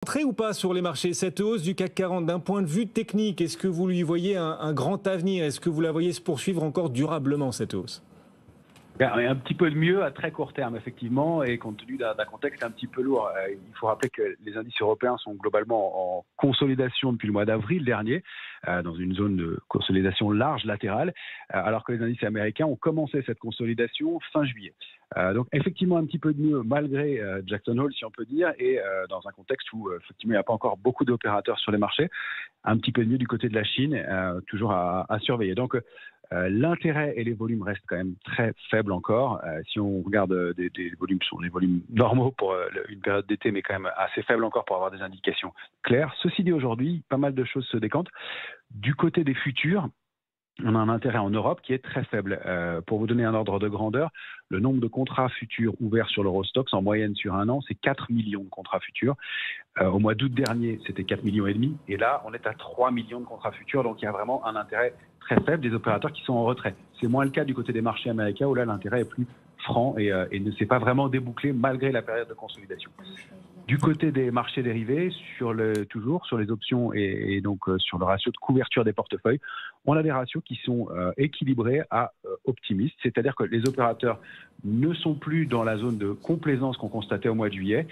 Entrée ou pas sur les marchés, cette hausse du CAC 40, d'un point de vue technique, est-ce que vous lui voyez un grand avenir? Est-ce que vous la voyez se poursuivre encore durablement, cette hausse? Un petit peu de mieux à très court terme, effectivement, et compte tenu d'un contexte un petit peu lourd. Il faut rappeler que les indices européens sont globalement en consolidation depuis le mois d'avril dernier, dans une zone de consolidation large latérale, alors que les indices américains ont commencé cette consolidation fin juillet. Donc effectivement un petit peu de mieux malgré Jackson Hole, si on peut dire, et dans un contexte où effectivement il n'y a pas encore beaucoup d'opérateurs sur les marchés, un petit peu de mieux du côté de la Chine, toujours à surveiller. Donc l'intérêt et les volumes restent quand même très faibles encore. Si on regarde des volumes, ce sont des volumes normaux pour une période d'été, mais quand même assez faibles encore pour avoir des indications claires. Ceci dit, aujourd'hui, pas mal de choses se décantent. Du côté des futurs, on a un intérêt en Europe qui est très faible. Pour vous donner un ordre de grandeur, le nombre de contrats futurs ouverts sur l'Eurostoxx en moyenne sur un an, c'est 4 millions de contrats futurs. Au mois d'août dernier, c'était 4,5 millions. Et là, on est à 3 millions de contrats futurs. Donc, il y a vraiment un intérêt très faible des opérateurs qui sont en retrait. C'est moins le cas du côté des marchés américains où là, l'intérêt est plus franc et ne s'est pas vraiment débouclé malgré la période de consolidation. Du côté des marchés dérivés, toujours sur les options et donc sur le ratio de couverture des portefeuilles, on a des ratios qui sont équilibrés à optimistes, c'est-à-dire que les opérateurs ne sont plus dans la zone de complaisance qu'on constatait au mois de juillet.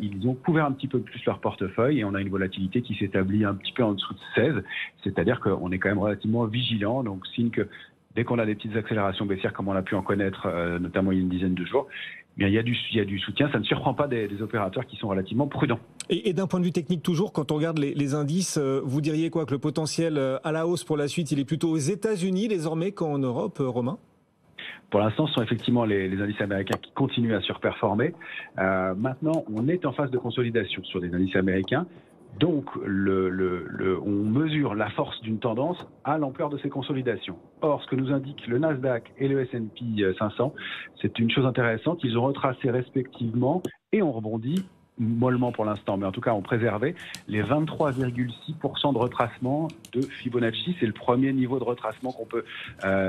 Ils ont couvert un petit peu plus leur portefeuille et on a une volatilité qui s'établit un petit peu en dessous de 16, c'est-à-dire qu'on est quand même relativement vigilant, donc signe que dès qu'on a des petites accélérations baissières comme on a pu en connaître notamment il y a une dizaine de jours, il y a du soutien. Ça ne surprend pas des opérateurs qui sont relativement prudents. Et d'un point de vue technique toujours, quand on regarde les indices, vous diriez quoi, que le potentiel à la hausse pour la suite, il est plutôt aux États-Unis désormais qu'en Europe, Romain? Pour l'instant, ce sont effectivement les indices américains qui continuent à surperformer. Maintenant, on est en phase de consolidation sur les indices américains. Donc, on mesure la force d'une tendance à l'ampleur de ces consolidations. Or, ce que nous indiquent le Nasdaq et le S&P 500, c'est une chose intéressante. Ils ont retracé respectivement et ont rebondi mollement pour l'instant, mais en tout cas ont préservé les 23,6% de retracement de Fibonacci. C'est le premier niveau de retracement qu'on peut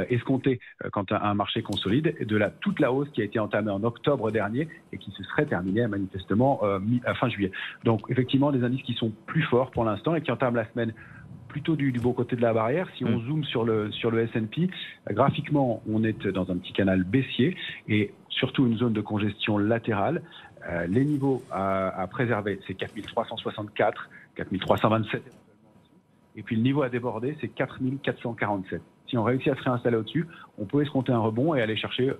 escompter quand un marché consolide, et de toute la hausse qui a été entamée en octobre dernier et qui se serait terminée manifestement fin juillet. Donc effectivement des indices qui sont plus forts pour l'instant et qui entament la semaine plutôt du bon côté de la barrière. Si on zoome sur le S&P, graphiquement, on est dans un petit canal baissier et surtout une zone de congestion latérale. Les niveaux à préserver, c'est 4364, 4327. Et puis le niveau à déborder, c'est 4447. Si on réussit à se réinstaller au-dessus, on peut escompter un rebond et aller chercher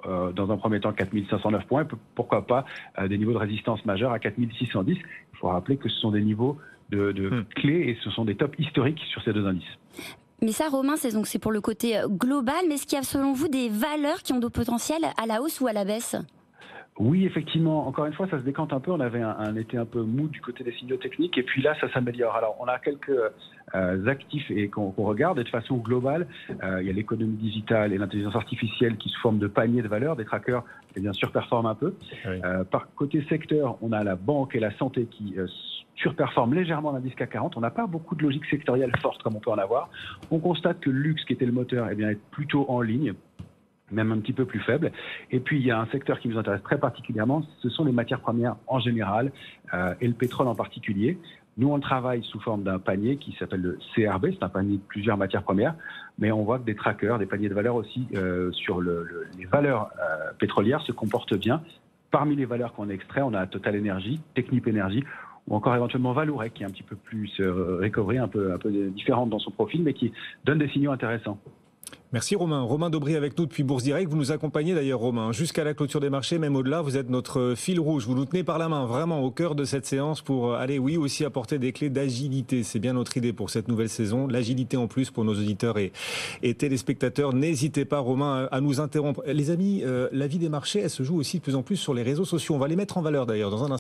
dans un premier temps 4509 points, pourquoi pas des niveaux de résistance majeurs à 4610. Il faut rappeler que ce sont des niveaux de clés et ce sont des tops historiques sur ces deux indices. Mais ça, Romain, c'est pour le côté global, mais est-ce qu'il y a selon vous des valeurs qui ont de potentiel à la hausse ou à la baisse ? Oui, effectivement. Encore une fois, ça se décante un peu. On avait un été un peu mou du côté des signaux techniques et puis là, ça s'améliore. Alors, on a quelques actifs et qu'on regarde et de façon globale, il y a l'économie digitale et l'intelligence artificielle qui se forment de paniers de valeurs. Des trackers, et bien sûr, performent un peu. Oui. Par côté secteur, on a la banque et la santé qui surperforment légèrement l'indice CAC 40. On n'a pas beaucoup de logique sectorielle forte comme on peut en avoir. On constate que le luxe, qui était le moteur, est plutôt en ligne, même un petit peu plus faible. Et puis, il y a un secteur qui nous intéresse très particulièrement, ce sont les matières premières en général, et le pétrole en particulier. Nous, on travaille sous forme d'un panier qui s'appelle le CRB, c'est un panier de plusieurs matières premières, mais on voit que des trackers, des paniers de valeurs aussi, sur les valeurs pétrolières se comportent bien. Parmi les valeurs qu'on extrait, on a Total Energy, Technip Energy, ou encore éventuellement Valourec, qui est un petit peu plus recovery, un peu différente dans son profil, mais qui donne des signaux intéressants. Merci Romain. Romain Daubry avec nous depuis Bourse Direct. Vous nous accompagnez d'ailleurs Romain jusqu'à la clôture des marchés, même au-delà. Vous êtes notre fil rouge. Vous nous tenez par la main vraiment au cœur de cette séance pour aller, oui, aussi apporter des clés d'agilité. C'est bien notre idée pour cette nouvelle saison. L'agilité en plus pour nos auditeurs et téléspectateurs. N'hésitez pas Romain à nous interrompre. Les amis, la vie des marchés, elle se joue aussi de plus en plus sur les réseaux sociaux. On va les mettre en valeur d'ailleurs dans un instant.